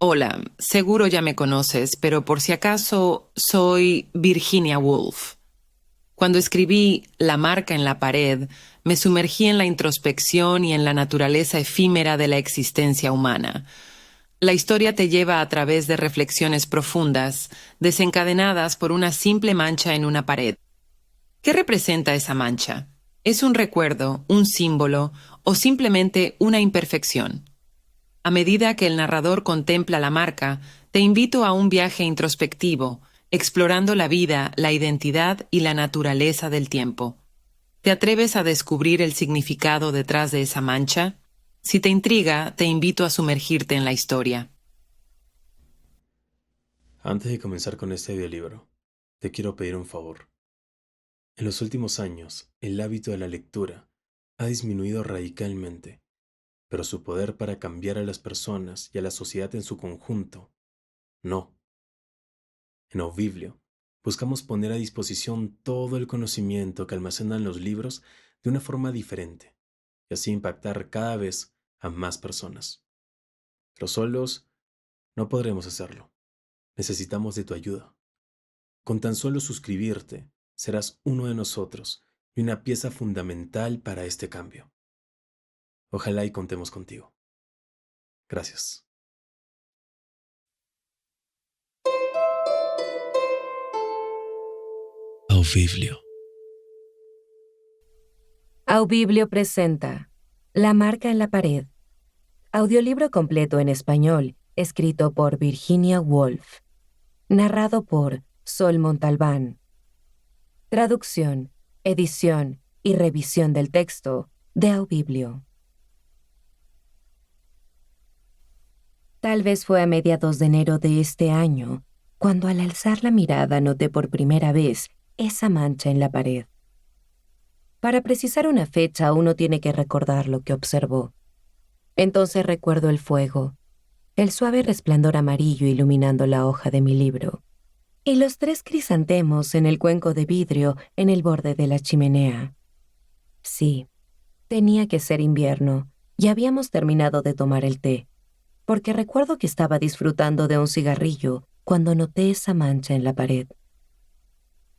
Hola, seguro ya me conoces, pero por si acaso soy Virginia Woolf. Cuando escribí La marca en la pared, me sumergí en la introspección y en la naturaleza efímera de la existencia humana. La historia te lleva a través de reflexiones profundas, desencadenadas por una simple mancha en una pared. ¿Qué representa esa mancha? ¿Es un recuerdo, un símbolo o simplemente una imperfección? A medida que el narrador contempla la marca, te invito a un viaje introspectivo, explorando la vida, la identidad y la naturaleza del tiempo. ¿Te atreves a descubrir el significado detrás de esa mancha? Si te intriga, te invito a sumergirte en la historia. Antes de comenzar con este audiolibro, te quiero pedir un favor. En los últimos años, el hábito de la lectura ha disminuido radicalmente, pero su poder para cambiar a las personas y a la sociedad en su conjunto, no. En Aubiblio, buscamos poner a disposición todo el conocimiento que almacenan los libros de una forma diferente, y así impactar cada vez a más personas. Pero solos no podremos hacerlo. Necesitamos de tu ayuda. Con tan solo suscribirte, serás uno de nosotros y una pieza fundamental para este cambio. Ojalá y contemos contigo. Gracias. Aubiblio. Aubiblio presenta La marca en la pared, audiolibro completo en español, escrito por Virginia Woolf, narrado por Sol Montalbán. Traducción, edición y revisión del texto de Aubiblio. Tal vez fue a mediados de enero de este año, cuando al alzar la mirada noté por primera vez esa mancha en la pared. Para precisar una fecha, uno tiene que recordar lo que observó. Entonces recuerdo el fuego, el suave resplandor amarillo iluminando la hoja de mi libro, y los 3 crisantemos en el cuenco de vidrio en el borde de la chimenea. Sí, tenía que ser invierno, y habíamos terminado de tomar el té, porque recuerdo que estaba disfrutando de un cigarrillo cuando noté esa mancha en la pared.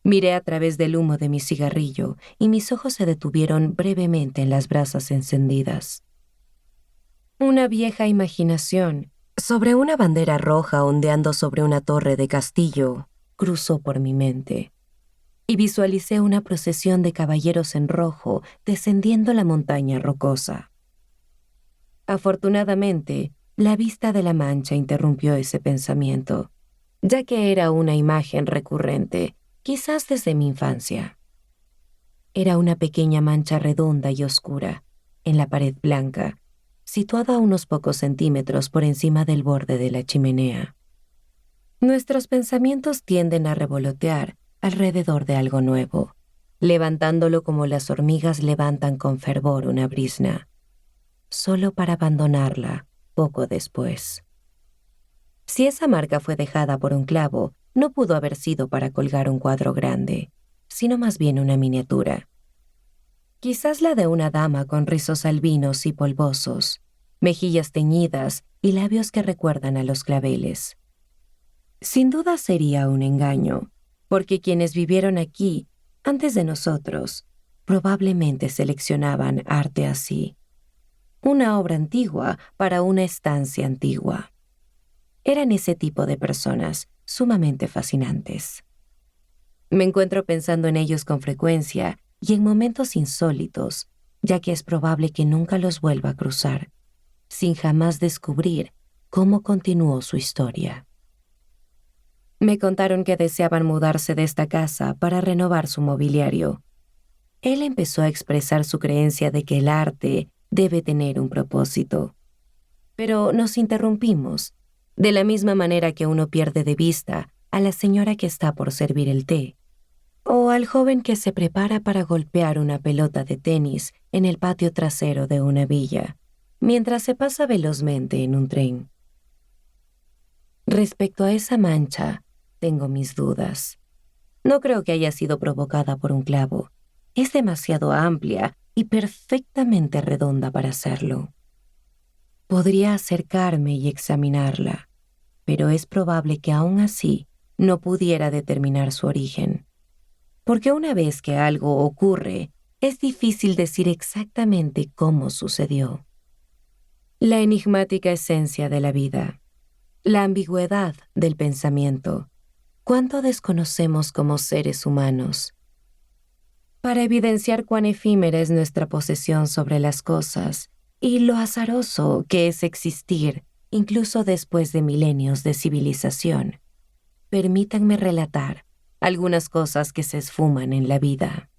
Miré a través del humo de mi cigarrillo y mis ojos se detuvieron brevemente en las brasas encendidas. Una vieja imaginación sobre una bandera roja ondeando sobre una torre de castillo cruzó por mi mente, y visualicé una procesión de caballeros en rojo descendiendo la montaña rocosa. Afortunadamente, la vista de la mancha interrumpió ese pensamiento, ya que era una imagen recurrente, quizás desde mi infancia. Era una pequeña mancha redonda y oscura, en la pared blanca, situada a unos pocos centímetros por encima del borde de la chimenea. Nuestros pensamientos tienden a revolotear alrededor de algo nuevo, levantándolo como las hormigas levantan con fervor una brizna, solo para abandonarla poco después. Si esa marca fue dejada por un clavo, no pudo haber sido para colgar un cuadro grande, sino más bien una miniatura. Quizás la de una dama con rizos albinos y polvosos, mejillas teñidas y labios que recuerdan a los claveles. Sin duda sería un engaño, porque quienes vivieron aquí antes de nosotros probablemente seleccionaban arte así. Una obra antigua para una estancia antigua. Eran ese tipo de personas sumamente fascinantes. Me encuentro pensando en ellos con frecuencia y en momentos insólitos, ya que es probable que nunca los vuelva a cruzar, sin jamás descubrir cómo continuó su historia. Me contaron que deseaban mudarse de esta casa para renovar su mobiliario. Él empezó a expresar su creencia de que el arte debe tener un propósito. Pero nos interrumpimos, de la misma manera que uno pierde de vista a la señora que está por servir el té, o al joven que se prepara para golpear una pelota de tenis en el patio trasero de una villa, mientras se pasa velozmente en un tren. Respecto a esa mancha, tengo mis dudas. No creo que haya sido provocada por un clavo. Es demasiado amplia y perfectamente redonda para hacerlo. Podría acercarme y examinarla, pero es probable que aún así no pudiera determinar su origen. Porque una vez que algo ocurre, es difícil decir exactamente cómo sucedió. La enigmática esencia de la vida, la ambigüedad del pensamiento, cuánto desconocemos como seres humanos. Para evidenciar cuán efímera es nuestra posesión sobre las cosas y lo azaroso que es existir incluso después de milenios de civilización, permítanme relatar algunas cosas que se esfuman en la vida.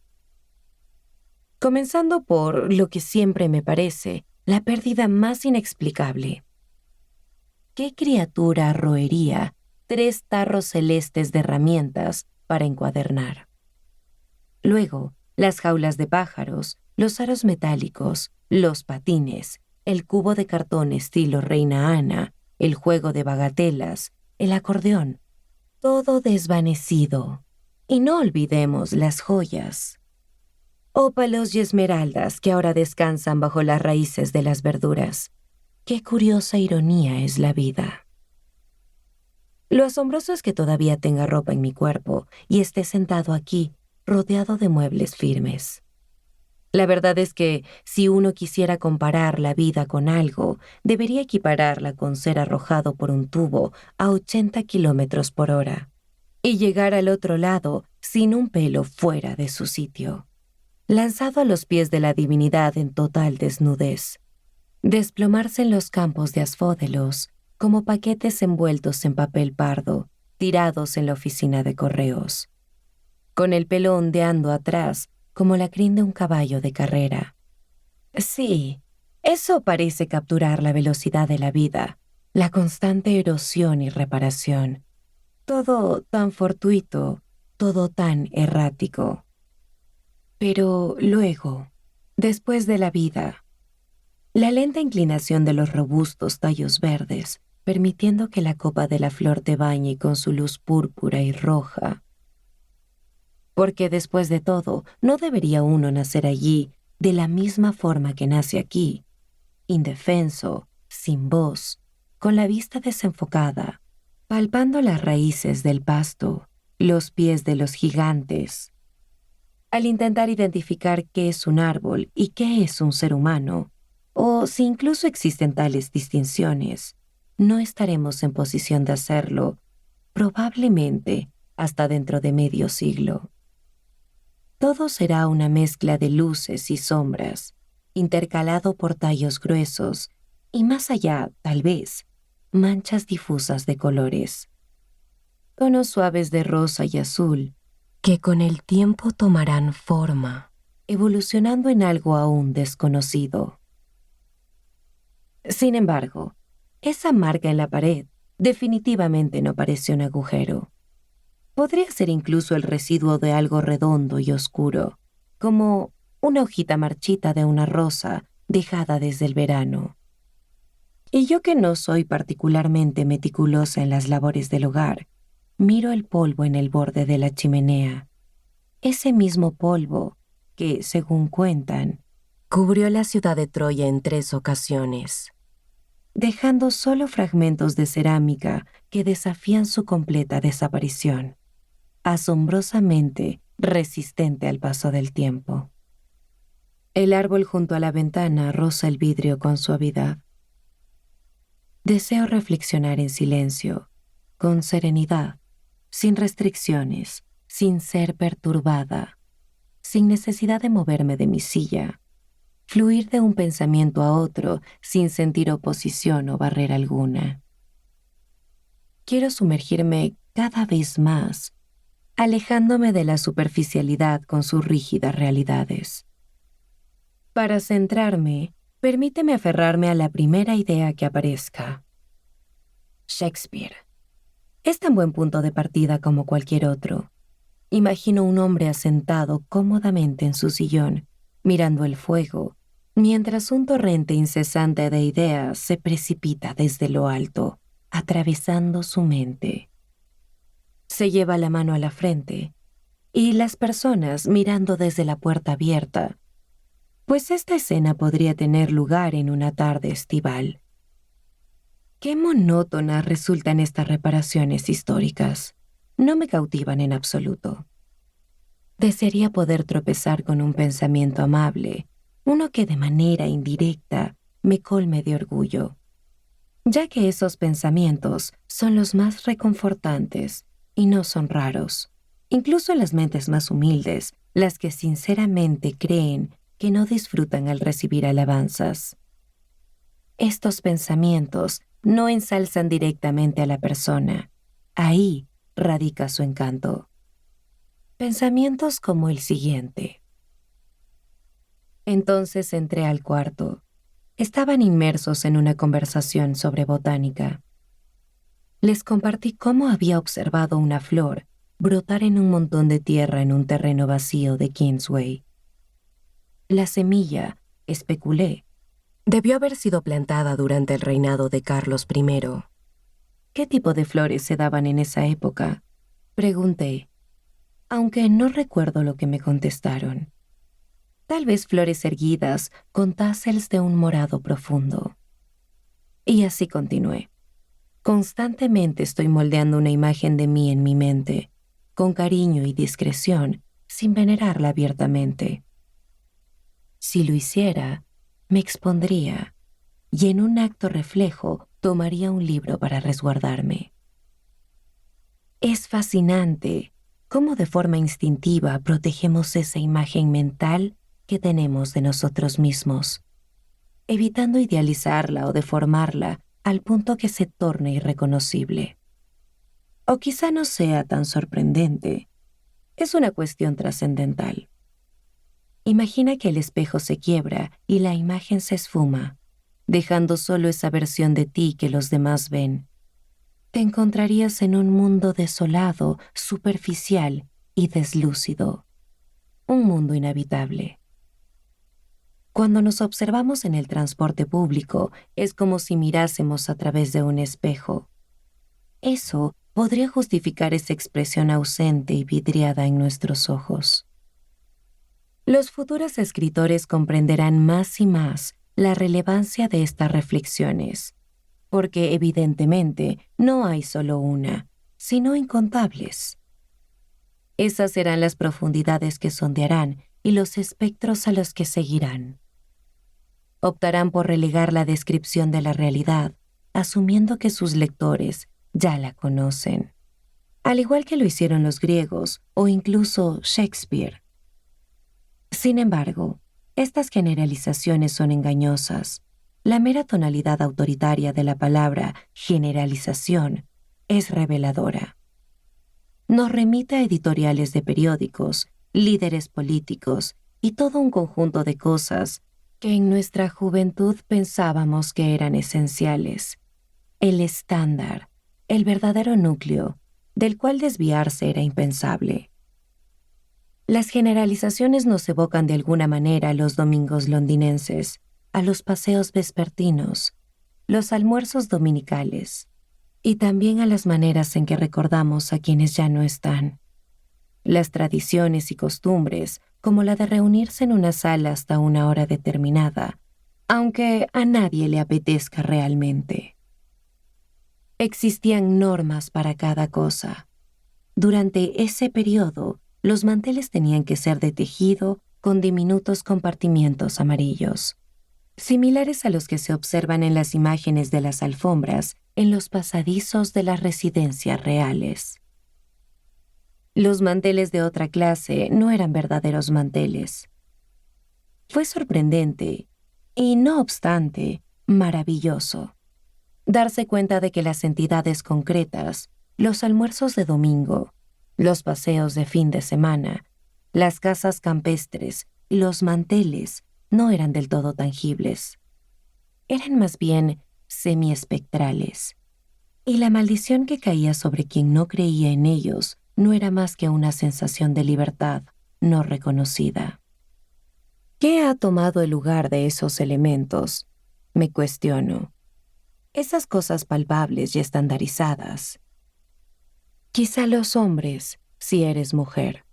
Comenzando por lo que siempre me parece la pérdida más inexplicable. ¿Qué criatura roería 3 tarros celestes de herramientas para encuadernar? Luego, las jaulas de pájaros, los aros metálicos, los patines, el cubo de cartón estilo Reina Ana, el juego de bagatelas, el acordeón, todo desvanecido. Y no olvidemos las joyas. Ópalos y esmeraldas que ahora descansan bajo las raíces de las verduras. Qué curiosa ironía es la vida. Lo asombroso es que todavía tenga ropa en mi cuerpo y esté sentado aquí, rodeado de muebles firmes. La verdad es que, si uno quisiera comparar la vida con algo, debería equipararla con ser arrojado por un tubo a 80 kilómetros por hora y llegar al otro lado sin un pelo fuera de su sitio, lanzado a los pies de la divinidad en total desnudez, desplomarse en los campos de Asfódelos como paquetes envueltos en papel pardo, tirados en la oficina de correos, con el pelo ondeando atrás como la crin de un caballo de carrera. Sí, eso parece capturar la velocidad de la vida, la constante erosión y reparación. Todo tan fortuito, todo tan errático. Pero luego, después de la vida, la lenta inclinación de los robustos tallos verdes, permitiendo que la copa de la flor te bañe con su luz púrpura y roja. Porque después de todo, no debería uno nacer allí de la misma forma que nace aquí, indefenso, sin voz, con la vista desenfocada, palpando las raíces del pasto, los pies de los gigantes. Al intentar identificar qué es un árbol y qué es un ser humano, o si incluso existen tales distinciones, no estaremos en posición de hacerlo, probablemente hasta dentro de medio siglo. Todo será una mezcla de luces y sombras, intercalado por tallos gruesos y más allá, tal vez, manchas difusas de colores. Tonos suaves de rosa y azul que con el tiempo tomarán forma, evolucionando en algo aún desconocido. Sin embargo, esa marca en la pared definitivamente no parece un agujero. Podría ser incluso el residuo de algo redondo y oscuro, como una hojita marchita de una rosa dejada desde el verano. Y yo, que no soy particularmente meticulosa en las labores del hogar, miro el polvo en el borde de la chimenea. Ese mismo polvo que, según cuentan, cubrió la ciudad de Troya en 3 ocasiones, dejando solo fragmentos de cerámica que desafían su completa desaparición, asombrosamente resistente al paso del tiempo. El árbol junto a la ventana roza el vidrio con suavidad. Deseo reflexionar en silencio, con serenidad, sin restricciones, sin ser perturbada, sin necesidad de moverme de mi silla, fluir de un pensamiento a otro sin sentir oposición o barrera alguna. Quiero sumergirme cada vez más, alejándome de la superficialidad con sus rígidas realidades. Para centrarme, permíteme aferrarme a la primera idea que aparezca. Shakespeare. Es tan buen punto de partida como cualquier otro. Imagino un hombre asentado cómodamente en su sillón, mirando el fuego, mientras un torrente incesante de ideas se precipita desde lo alto, atravesando su mente. Se lleva la mano a la frente, y las personas mirando desde la puerta abierta, pues esta escena podría tener lugar en una tarde estival. Qué monótonas resultan estas reparaciones históricas. No me cautivan en absoluto. Desearía poder tropezar con un pensamiento amable, uno que de manera indirecta me colme de orgullo, ya que esos pensamientos son los más reconfortantes y no son raros. Incluso en las mentes más humildes, las que sinceramente creen que no disfrutan al recibir alabanzas. Estos pensamientos no ensalzan directamente a la persona. Ahí radica su encanto. Pensamientos como el siguiente. Entonces entré al cuarto. Estaban inmersos en una conversación sobre botánica. Les compartí cómo había observado una flor brotar en un montón de tierra en un terreno vacío de Kingsway. La semilla, especulé, debió haber sido plantada durante el reinado de Carlos I. ¿Qué tipo de flores se daban en esa época?, pregunté, aunque no recuerdo lo que me contestaron. Tal vez flores erguidas con tassels de un morado profundo. Y así continué. Constantemente estoy moldeando una imagen de mí en mi mente, con cariño y discreción, sin venerarla abiertamente. Si lo hiciera, me expondría, y en un acto reflejo tomaría un libro para resguardarme. Es fascinante cómo de forma instintiva protegemos esa imagen mental que tenemos de nosotros mismos, evitando idealizarla o deformarla al punto que se torne irreconocible. O quizá no sea tan sorprendente. Es una cuestión trascendental. Imagina que el espejo se quiebra y la imagen se esfuma, dejando solo esa versión de ti que los demás ven. Te encontrarías en un mundo desolado, superficial y deslúcido. Un mundo inhabitable. Cuando nos observamos en el transporte público, es como si mirásemos a través de un espejo. Eso podría justificar esa expresión ausente y vidriada en nuestros ojos. Los futuros escritores comprenderán más y más la relevancia de estas reflexiones, porque evidentemente no hay solo una, sino incontables. Esas serán las profundidades que sondearán y los espectros a los que seguirán. Optarán por relegar la descripción de la realidad, asumiendo que sus lectores ya la conocen, al igual que lo hicieron los griegos o incluso Shakespeare. Sin embargo, estas generalizaciones son engañosas. La mera tonalidad autoritaria de la palabra generalización es reveladora. Nos remite a editoriales de periódicos, líderes políticos y todo un conjunto de cosas que en nuestra juventud pensábamos que eran esenciales. El estándar, el verdadero núcleo, del cual desviarse era impensable. Las generalizaciones nos evocan de alguna manera a los domingos londinenses, a los paseos vespertinos, los almuerzos dominicales, y también a las maneras en que recordamos a quienes ya no están. Las tradiciones y costumbres, como la de reunirse en una sala hasta una hora determinada, aunque a nadie le apetezca realmente. Existían normas para cada cosa. Durante ese periodo, los manteles tenían que ser de tejido con diminutos compartimientos amarillos, similares a los que se observan en las imágenes de las alfombras en los pasadizos de las residencias reales. Los manteles de otra clase no eran verdaderos manteles. Fue sorprendente y, no obstante, maravilloso darse cuenta de que las entidades concretas, los almuerzos de domingo, los paseos de fin de semana, las casas campestres y los manteles no eran del todo tangibles. Eran más bien semiespectrales. Y la maldición que caía sobre quien no creía en ellos no era más que una sensación de libertad no reconocida. ¿Qué ha tomado el lugar de esos elementos?, me cuestiono. Esas cosas palpables y estandarizadas. Quizá los hombres, si eres mujer.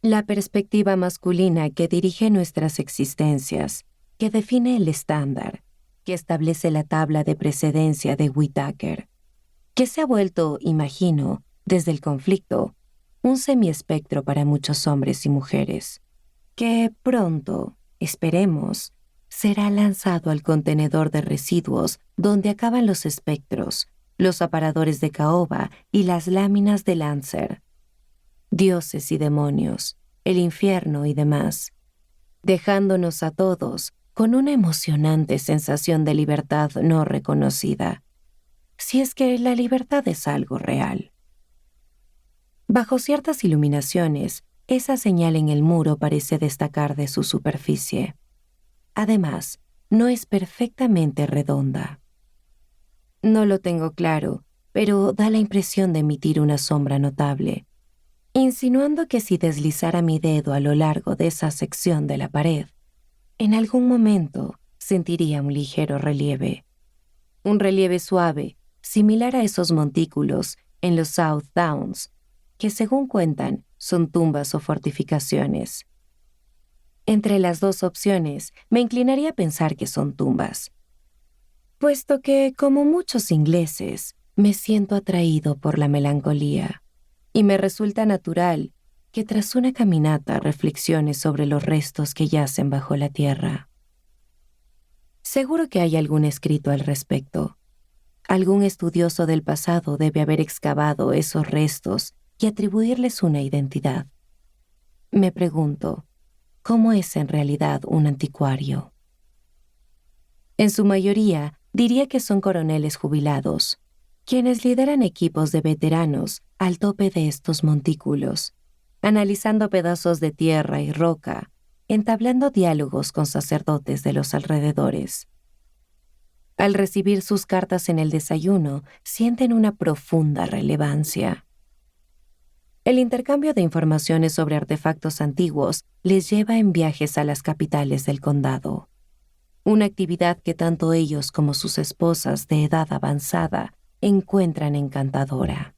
La perspectiva masculina que dirige nuestras existencias, que define el estándar, que establece la tabla de precedencia de Whittaker, que se ha vuelto, imagino, desde el conflicto, un semiespectro para muchos hombres y mujeres, que pronto, esperemos, será lanzado al contenedor de residuos donde acaban los espectros, los aparadores de caoba y las láminas de Lancer, dioses y demonios, el infierno y demás, dejándonos a todos con una emocionante sensación de libertad no reconocida, si es que la libertad es algo real. Bajo ciertas iluminaciones, esa señal en el muro parece destacar de su superficie. Además, no es perfectamente redonda. No lo tengo claro, pero da la impresión de emitir una sombra notable, insinuando que si deslizara mi dedo a lo largo de esa sección de la pared, en algún momento sentiría un ligero relieve. Un relieve suave, similar a esos montículos en los South Downs, que según cuentan son tumbas o fortificaciones. Entre las dos opciones, me inclinaría a pensar que son tumbas, puesto que, como muchos ingleses, me siento atraído por la melancolía, y me resulta natural que tras una caminata reflexione sobre los restos que yacen bajo la tierra. Seguro que hay algún escrito al respecto. Algún estudioso del pasado debe haber excavado esos restos y atribuirles una identidad. Me pregunto, ¿cómo es en realidad un anticuario? En su mayoría, diría que son coroneles jubilados, quienes lideran equipos de veteranos al tope de estos montículos, analizando pedazos de tierra y roca, entablando diálogos con sacerdotes de los alrededores. Al recibir sus cartas en el desayuno, sienten una profunda relevancia. El intercambio de informaciones sobre artefactos antiguos les lleva en viajes a las capitales del condado, una actividad que tanto ellos como sus esposas de edad avanzada encuentran encantadora.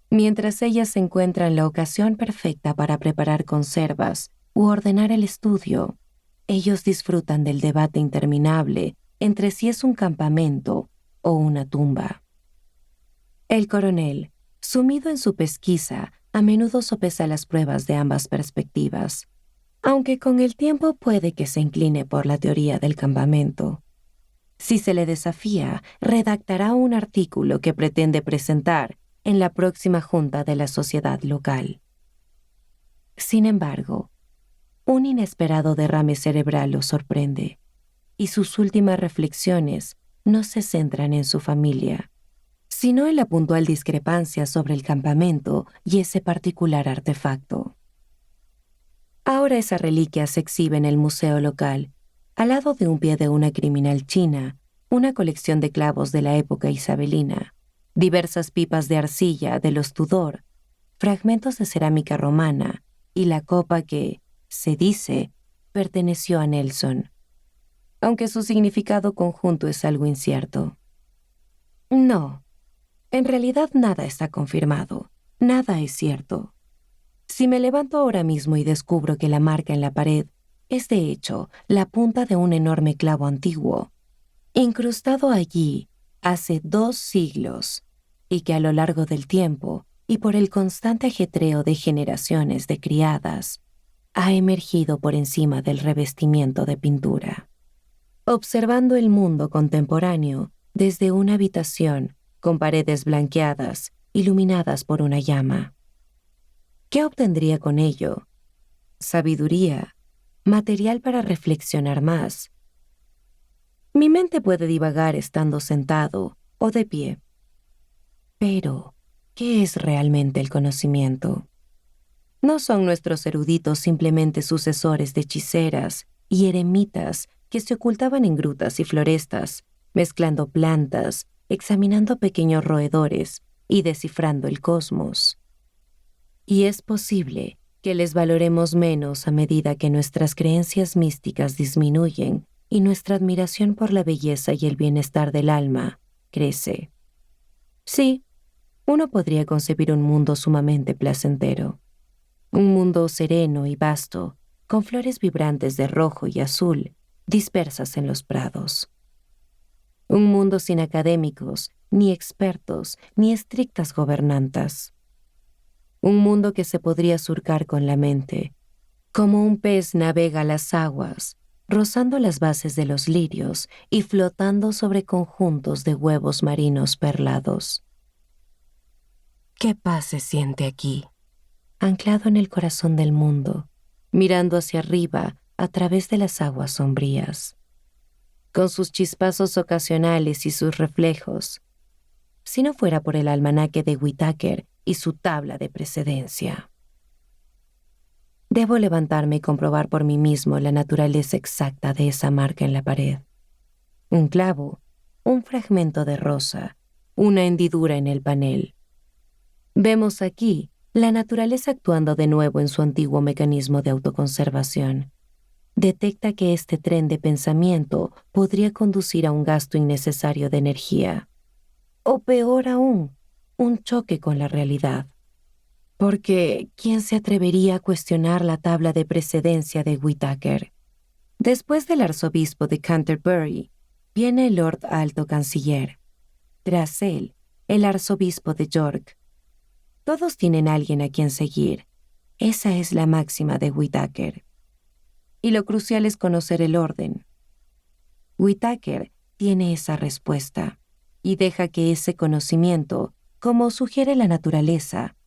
Mientras ellas encuentran la ocasión perfecta para preparar conservas u ordenar el estudio, ellos disfrutan del debate interminable entre si es un campamento o una tumba. El coronel, sumido en su pesquisa, a menudo sopesa las pruebas de ambas perspectivas, aunque con el tiempo puede que se incline por la teoría del campamento. Si se le desafía, redactará un artículo que pretende presentar en la próxima junta de la sociedad local. Sin embargo, un inesperado derrame cerebral lo sorprende, y sus últimas reflexiones no se centran en su familia, sino en la puntual discrepancia sobre el campamento y ese particular artefacto. Ahora esa reliquia se exhibe en el museo local, al lado de un pie de una criminal china, una colección de clavos de la época isabelina, diversas pipas de arcilla de los Tudor, fragmentos de cerámica romana y la copa que, se dice, perteneció a Nelson, aunque su significado conjunto es algo incierto. No, en realidad nada está confirmado, nada es cierto. Si me levanto ahora mismo y descubro que la marca en la pared es de hecho la punta de un enorme clavo antiguo, incrustado allí hace 2 siglos, y que a lo largo del tiempo y por el constante ajetreo de generaciones de criadas, ha emergido por encima del revestimiento de pintura. Observando el mundo contemporáneo desde una habitación con paredes blanqueadas, iluminadas por una llama. ¿Qué obtendría con ello? Sabiduría, material para reflexionar más. Mi mente puede divagar estando sentado o de pie. Pero, ¿qué es realmente el conocimiento? ¿No son nuestros eruditos simplemente sucesores de hechiceras y eremitas que se ocultaban en grutas y florestas, mezclando plantas, examinando pequeños roedores y descifrando el cosmos? Y es posible que les valoremos menos a medida que nuestras creencias místicas disminuyen y nuestra admiración por la belleza y el bienestar del alma crece. Sí, uno podría concebir un mundo sumamente placentero. Un mundo sereno y vasto, con flores vibrantes de rojo y azul dispersas en los prados. Un mundo sin académicos, ni expertos, ni estrictas gobernantas. Un mundo que se podría surcar con la mente, como un pez navega las aguas, rozando las bases de los lirios y flotando sobre conjuntos de huevos marinos perlados. ¿Qué paz se siente aquí, anclado en el corazón del mundo, mirando hacia arriba a través de las aguas sombrías, con sus chispazos ocasionales y sus reflejos, si no fuera por el almanaque de Whitaker y su tabla de precedencia? Debo levantarme y comprobar por mí mismo la naturaleza exacta de esa marca en la pared. Un clavo, un fragmento de rosa, una hendidura en el panel. Vemos aquí la naturaleza actuando de nuevo en su antiguo mecanismo de autoconservación. Detecta que este tren de pensamiento podría conducir a un gasto innecesario de energía. O peor aún, un choque con la realidad. Porque, ¿quién se atrevería a cuestionar la tabla de precedencia de Whitaker? Después del arzobispo de Canterbury, viene el Lord Alto Canciller. Tras él, el arzobispo de York. Todos tienen a alguien a quien seguir. Esa es la máxima de Whitaker. Y lo crucial es conocer el orden. Whitaker tiene esa respuesta y deja que ese conocimiento, como sugiere la naturaleza,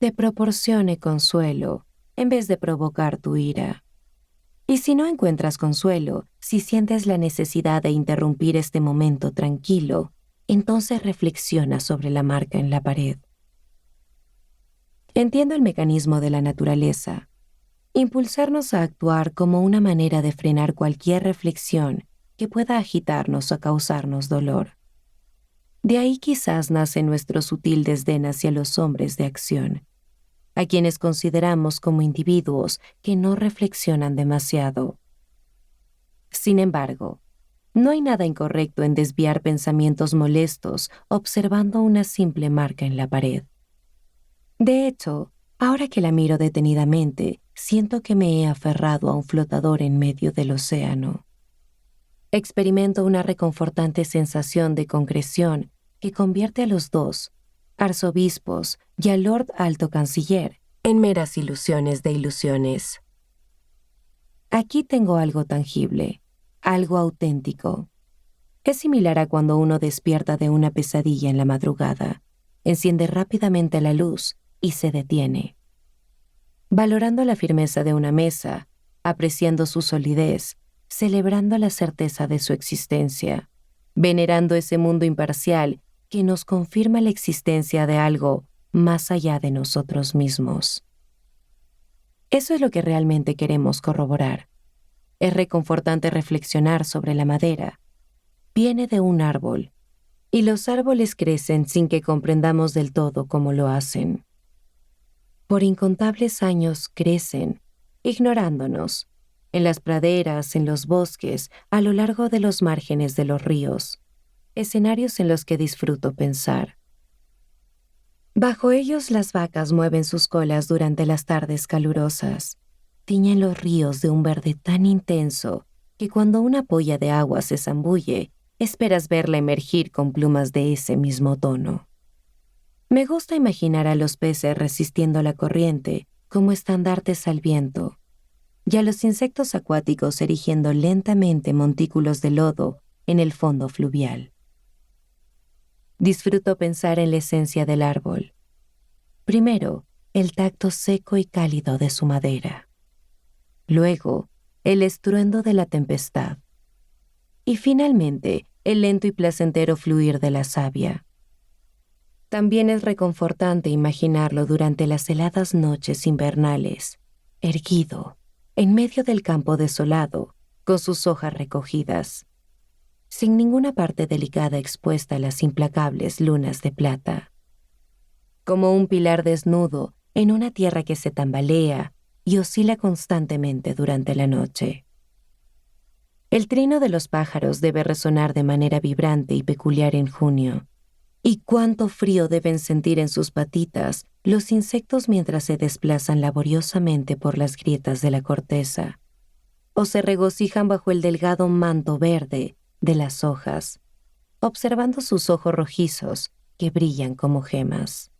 te proporcione consuelo en vez de provocar tu ira. Y si no encuentras consuelo, si sientes la necesidad de interrumpir este momento tranquilo, entonces reflexiona sobre la marca en la pared. Entiendo el mecanismo de la naturaleza. Impulsarnos a actuar como una manera de frenar cualquier reflexión que pueda agitarnos o causarnos dolor. De ahí quizás nace nuestro sutil desdén hacia los hombres de acción, a quienes consideramos como individuos que no reflexionan demasiado. Sin embargo, no hay nada incorrecto en desviar pensamientos molestos observando una simple marca en la pared. De hecho, ahora que la miro detenidamente, siento que me he aferrado a un flotador en medio del océano. Experimento una reconfortante sensación de concreción que convierte a los dos, arzobispos y al Lord Alto Canciller, en meras ilusiones de ilusiones. Aquí tengo algo tangible, algo auténtico. Es similar a cuando uno despierta de una pesadilla en la madrugada, enciende rápidamente la luz y se detiene. Valorando la firmeza de una mesa, apreciando su solidez, celebrando la certeza de su existencia, venerando ese mundo imparcial que nos confirma la existencia de algo más allá de nosotros mismos. Eso es lo que realmente queremos corroborar. Es reconfortante reflexionar sobre la madera. Viene de un árbol, y los árboles crecen sin que comprendamos del todo cómo lo hacen. Por incontables años crecen, ignorándonos, en las praderas, en los bosques, a lo largo de los márgenes de los ríos, escenarios en los que disfruto pensar. Bajo ellos las vacas mueven sus colas durante las tardes calurosas, tiñen los ríos de un verde tan intenso que cuando una polla de agua se zambulle, esperas verla emergir con plumas de ese mismo tono. Me gusta imaginar a los peces resistiendo la corriente como estandartes al viento, y a los insectos acuáticos erigiendo lentamente montículos de lodo en el fondo fluvial. Disfruto pensar en la esencia del árbol. Primero, el tacto seco y cálido de su madera. Luego, el estruendo de la tempestad. Y finalmente, el lento y placentero fluir de la savia. También es reconfortante imaginarlo durante las heladas noches invernales, erguido, en medio del campo desolado, con sus hojas recogidas, sin ninguna parte delicada expuesta a las implacables lunas de plata. Como un pilar desnudo en una tierra que se tambalea y oscila constantemente durante la noche. El trino de los pájaros debe resonar de manera vibrante y peculiar en junio. Y cuánto frío deben sentir en sus patitas los insectos mientras se desplazan laboriosamente por las grietas de la corteza, o se regocijan bajo el delgado manto verde de las hojas, observando sus ojos rojizos que brillan como gemas.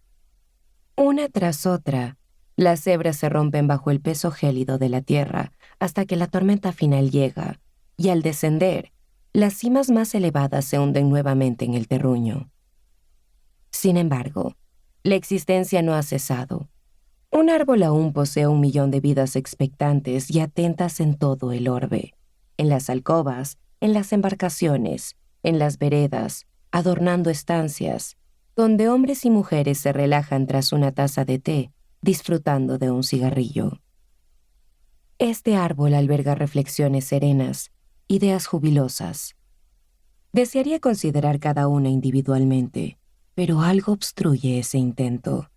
Una tras otra, las hebras se rompen bajo el peso gélido de la tierra hasta que la tormenta final llega, y al descender, las cimas más elevadas se hunden nuevamente en el terruño. Sin embargo, la existencia no ha cesado. Un árbol aún posee 1.000.000 de vidas expectantes y atentas en todo el orbe, en las alcobas, en las embarcaciones, en las veredas, adornando estancias, donde hombres y mujeres se relajan tras una taza de té, disfrutando de un cigarrillo. Este árbol alberga reflexiones serenas, ideas jubilosas. Desearía considerar cada una individualmente, pero algo obstruye ese intento.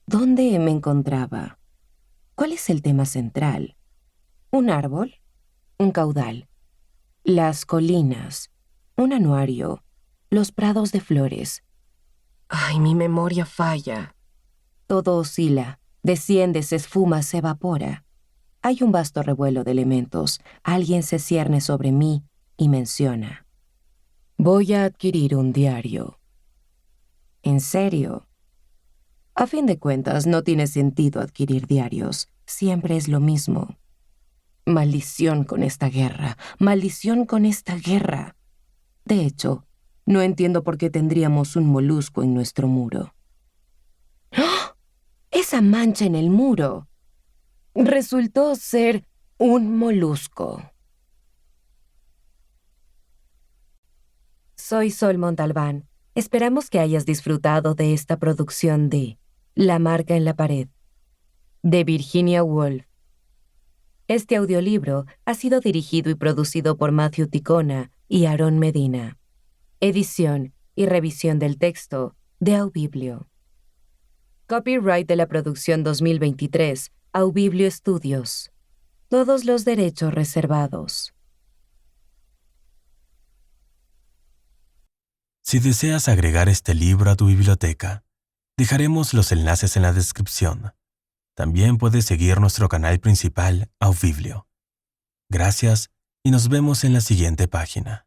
¿Dónde me encontraba? ¿Cuál es el tema central? ¿Un árbol? ¿Un caudal? Las colinas, un anuario, los prados de flores. ¡Ay, mi memoria falla! Todo oscila, desciende, se esfuma, se evapora. Hay un vasto revuelo de elementos. Alguien se cierne sobre mí y menciona: voy a adquirir un diario. ¿En serio? A fin de cuentas, no tiene sentido adquirir diarios. Siempre es lo mismo. Maldición con esta guerra. Maldición con esta guerra. De hecho, no entiendo por qué tendríamos un molusco en nuestro muro. ¡Ah! Esa mancha en el muro resultó ser un molusco. Soy Sol Montalbán. Esperamos que hayas disfrutado de esta producción de La marca en la pared, de Virginia Woolf. Este audiolibro ha sido dirigido y producido por Matthew Ticona y Aarón Medina. Edición y revisión del texto de Aubiblio. Copyright de la producción 2023, Aubiblio Studios. Todos los derechos reservados. Si deseas agregar este libro a tu biblioteca, dejaremos los enlaces en la descripción. También puedes seguir nuestro canal principal, Aubiblio. Gracias y nos vemos en la siguiente página.